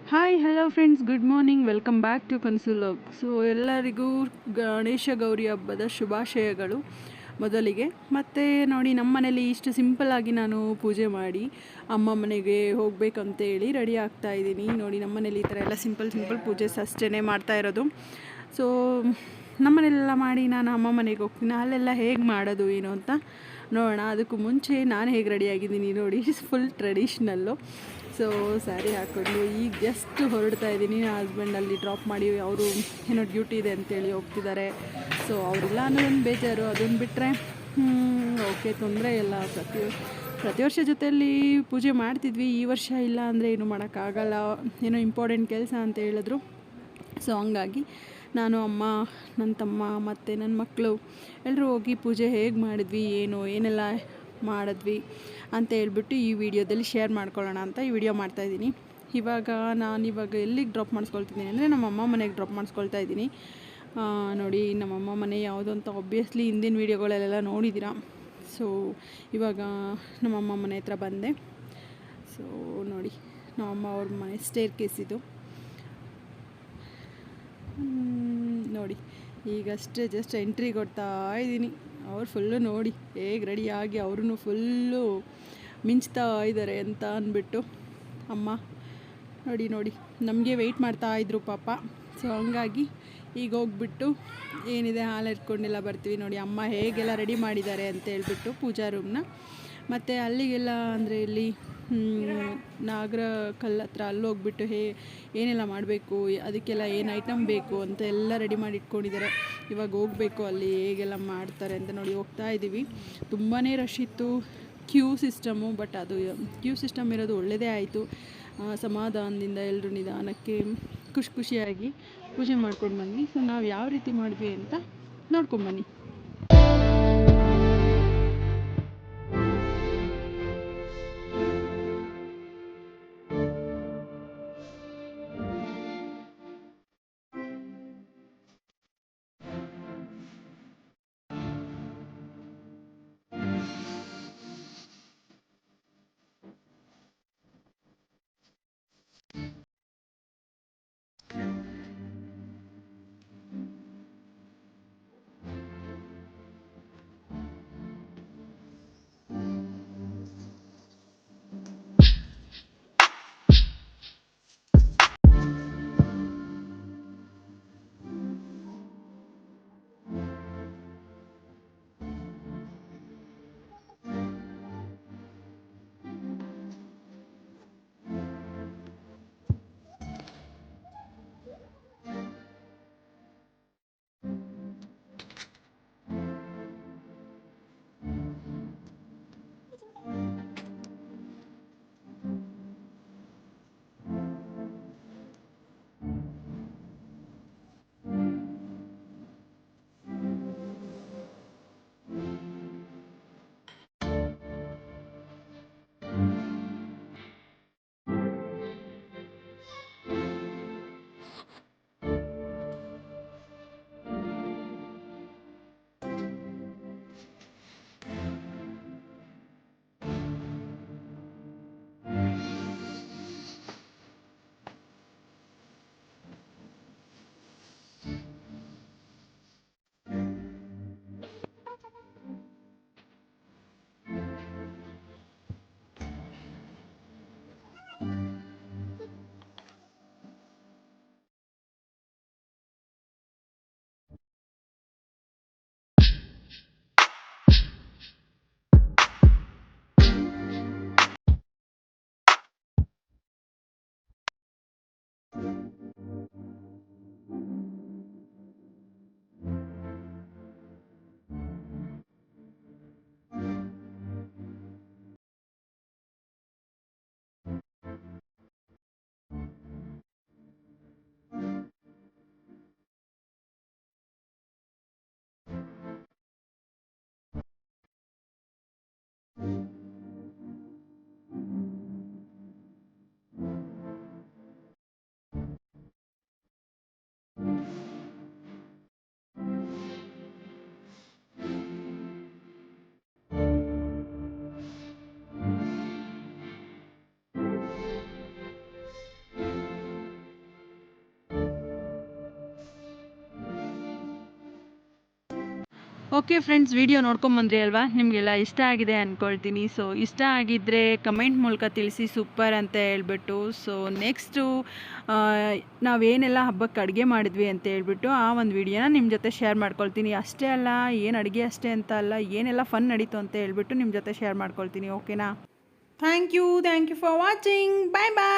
Hi hello friends, good morning, welcome back to ಕನ್ಸುಲೋಗ್. So ಎಲ್ಲರಿಗೂ ಗಣೇಶ ಗೌರಿ ಹಬ್ಬದ ಶುಭಾಶಯಗಳು ಮೊದಲಿಗೆ. ಮತ್ತು ನೋಡಿ, ನಮ್ಮ ಮನೇಲಿ ಇಷ್ಟು ಸಿಂಪಲ್ಲಾಗಿ ನಾನು ಪೂಜೆ ಮಾಡಿ ಅಮ್ಮ ಮನೆಗೆ ಹೋಗಬೇಕಂತೇಳಿ ರೆಡಿ ಆಗ್ತಾ ಇದ್ದೀನಿ. ನೋಡಿ, ನಮ್ಮ ಮನೇಲಿ ಈ ಥರ ಎಲ್ಲ ಸಿಂಪಲ್ ಪೂಜೆಸ್ ಅಷ್ಟೇ ಮಾಡ್ತಾ ಇರೋದು. ಸೊ ನಮ್ಮನೆಲ್ಲ ಮಾಡಿ ನಾನು ಅಮ್ಮ ಮನೆಗೆ ಹೋಗ್ತೀನಿ. ಅಲ್ಲೆಲ್ಲ ಹೇಗೆ ಮಾಡೋದು ಏನು ಅಂತ ನೋಡೋಣ. ಅದಕ್ಕೂ ಮುಂಚೆ ನಾನು ಹೇಗೆ ರೆಡಿಯಾಗಿದ್ದೀನಿ ನೋಡಿ, ಫುಲ್ ಟ್ರೆಡಿಷ್ನಲ್ಲು. ಸೊ ಸ್ಯಾರಿ ಹಾಕ್ಕೊಂಡು ಈಗ ಜಸ್ಟ್ ಹೊರಡ್ತಾ ಇದ್ದೀನಿ. ಹಸ್ಬೆಂಡ್ ಅಲ್ಲಿ ಡ್ರಾಪ್ ಮಾಡಿ ಅವರು ಏನೋ ಡ್ಯೂಟಿ ಇದೆ ಅಂತೇಳಿ ಹೋಗ್ತಿದ್ದಾರೆ. ಸೊ ಅವರಿಲ್ಲ ಅನ್ನೋದೊಂದು ಬೇಜಾರು. ಅದನ್ನು ಬಿಟ್ಟರೆ ಓಕೆ, ತೊಂದರೆ ಇಲ್ಲ. ಪ್ರತಿ ವರ್ಷ ಜೊತೆಯಲ್ಲಿ ಪೂಜೆ ಮಾಡ್ತಿದ್ವಿ. ಈ ವರ್ಷ ಇಲ್ಲ ಅಂದರೆ ಏನು ಮಾಡೋಕ್ಕಾಗಲ್ಲ, ಏನೋ ಇಂಪಾರ್ಟೆಂಟ್ ಕೆಲಸ ಅಂತ ಹೇಳಿದ್ರು. ಸೊ ಹಂಗಾಗಿ ನಾನು, ಅಮ್ಮ, ನನ್ನ ತಮ್ಮ ಮತ್ತು ನನ್ನ ಮಕ್ಕಳು ಎಲ್ಲರೂ ಹೋಗಿ ಪೂಜೆ ಹೇಗೆ ಮಾಡಿದ್ವಿ, ಏನೆಲ್ಲ ಮಾಡಿದ್ವಿ ಅಂತ ಹೇಳ್ಬಿಟ್ಟು ಈ ವಿಡಿಯೋದಲ್ಲಿ ಶೇರ್ ಮಾಡ್ಕೊಳ್ಳೋಣ ಅಂತ ಈ ವಿಡಿಯೋ ಮಾಡ್ತಾಯಿದ್ದೀನಿ. ನಾನಿವಾಗ ಎಲ್ಲಿಗೆ ಡ್ರಾಪ್ ಮಾಡಿಸ್ಕೊಳ್ತಿದ್ದೀನಿ ಅಂದರೆ ನಮ್ಮ ಅಮ್ಮ ಮನೆಗೆ ಡ್ರಾಪ್ ಮಾಡಿಸ್ಕೊಳ್ತಾ ಇದ್ದೀನಿ. ನೋಡಿ, ನಮ್ಮಮ್ಮ ಮನೆ ಯಾವುದು ಅಂತ ಆಬ್ವಿಯಸ್ಲಿ ಹಿಂದಿನ ವೀಡಿಯೋಗಳಲ್ಲೆಲ್ಲ ನೋಡಿದ್ದೀರಾ. ಸೊ ಇವಾಗ ನಮ್ಮಮ್ಮ ಮನೆ ಹತ್ರ ಬಂದೆ. ಸೊ ನೋಡಿ, ನಮ್ಮಮ್ಮ ಅವ್ರ ಮನೆ ಸ್ಟೇರ್ ಕೇಸ್ ಇದು. ನೋಡಿ, ಈಗಷ್ಟೇ ಜಸ್ಟ್ ಎಂಟ್ರಿ ಕೊಡ್ತಾ ಇದ್ದೀನಿ. ಅವ್ರು ಫುಲ್ಲು ನೋಡಿ ಹೇಗೆ ರೆಡಿಯಾಗಿ ಅವ್ರೂ ಫುಲ್ಲು ಮಿಂಚ್ತಾ ಇದ್ದಾರೆ ಅಂತ ಅಂದ್ಬಿಟ್ಟು. ಅಮ್ಮ ನೋಡಿ ನಮಗೆ ವೆಯ್ಟ್ ಮಾಡ್ತಾಯಿದ್ರು ಪಾಪ. ಸೊ ಹಂಗಾಗಿ ಈಗ ಹೋಗ್ಬಿಟ್ಟು ಏನಿದೆ ಹಾಲು ಎತ್ಕೊಂಡೆಲ್ಲ ಬರ್ತೀವಿ. ನೋಡಿ ಅಮ್ಮ ಹೇಗೆಲ್ಲ ರೆಡಿ ಮಾಡಿದ್ದಾರೆ ಅಂತ ಹೇಳ್ಬಿಟ್ಟು ಪೂಜಾ ರೂಮ್ನ. ಮತ್ತು ಅಲ್ಲಿಗೆಲ್ಲ ಅಂದರೆ ಇಲ್ಲಿ ನಾಗರ ಕಲ್ಲು ಹತ್ರ ಅಲ್ಲಿ ಹೋಗ್ಬಿಟ್ಟು ಏನೆಲ್ಲ ಮಾಡಬೇಕು, ಅದಕ್ಕೆಲ್ಲ ಏನು ಐಟಮ್ ಬೇಕು ಅಂತ ಎಲ್ಲ ರೆಡಿ ಮಾಡಿ ಇಟ್ಕೊಂಡಿದ್ದಾರೆ. ಇವಾಗ ಹೋಗಬೇಕು ಅಲ್ಲಿ ಹೇಗೆಲ್ಲ ಮಾಡ್ತಾರೆ ಅಂತ. ನೋಡಿ, ಹೋಗ್ತಾ ಇದ್ದೀವಿ. ತುಂಬಾ ರಶ್ ಇತ್ತು, ಕ್ಯೂ ಸಿಸ್ಟಮು. ಬಟ್ ಅದು ಕ್ಯೂ ಸಿಸ್ಟಮ್ ಇರೋದು ಒಳ್ಳೆಯದೇ ಆಯಿತು. ಸಮಾಧಾನದಿಂದ ಎಲ್ಲರೂ ನಿಧಾನಕ್ಕೆ ಖುಷಿಯಾಗಿ ಪೂಜೆ ಮಾಡ್ಕೊಂಡು ಬನ್ನಿ. ಸೊ ನಾವು ಯಾವ ರೀತಿ ಮಾಡಿದ್ವಿ ಅಂತ ನೋಡ್ಕೊಂಬನ್ನಿ. ಓಕೆ ಫ್ರೆಂಡ್ಸ್, ವಿಡಿಯೋ ನೋಡ್ಕೊಂಬಂದ್ರಿ ಅಲ್ವಾ? ನಿಮಗೆಲ್ಲ ಇಷ್ಟ ಆಗಿದೆ ಅಂದ್ಕೊಳ್ತೀನಿ. ಸೊ ಇಷ್ಟ ಆಗಿದ್ದರೆ ಕಮೆಂಟ್ ಮೂಲಕ ತಿಳಿಸಿ ಸೂಪರ್ ಅಂತ ಹೇಳ್ಬಿಟ್ಟು. ಸೊ ನೆಕ್ಸ್ಟು ನಾವೇನೆಲ್ಲ ಹಬ್ಬಕ್ಕೆ ಅಡುಗೆ ಮಾಡಿದ್ವಿ ಅಂತ ಹೇಳ್ಬಿಟ್ಟು ಆ ಒಂದು ವಿಡಿಯೋನ ನಿಮ್ಮ ಜೊತೆ ಶೇರ್ ಮಾಡ್ಕೊಳ್ತೀನಿ. ಅಷ್ಟೇ ಅಲ್ಲ, ಏನು ಅಡುಗೆ ಅಷ್ಟೇ ಅಂತ ಅಲ್ಲ, ಏನೆಲ್ಲ ಫನ್ ನಡೀತು ಅಂತ ಹೇಳ್ಬಿಟ್ಟು ನಿಮ್ಮ ಜೊತೆ ಶೇರ್ ಮಾಡ್ಕೊಳ್ತೀನಿ. ಓಕೆನಾ? Thank you for watching. Bye bye.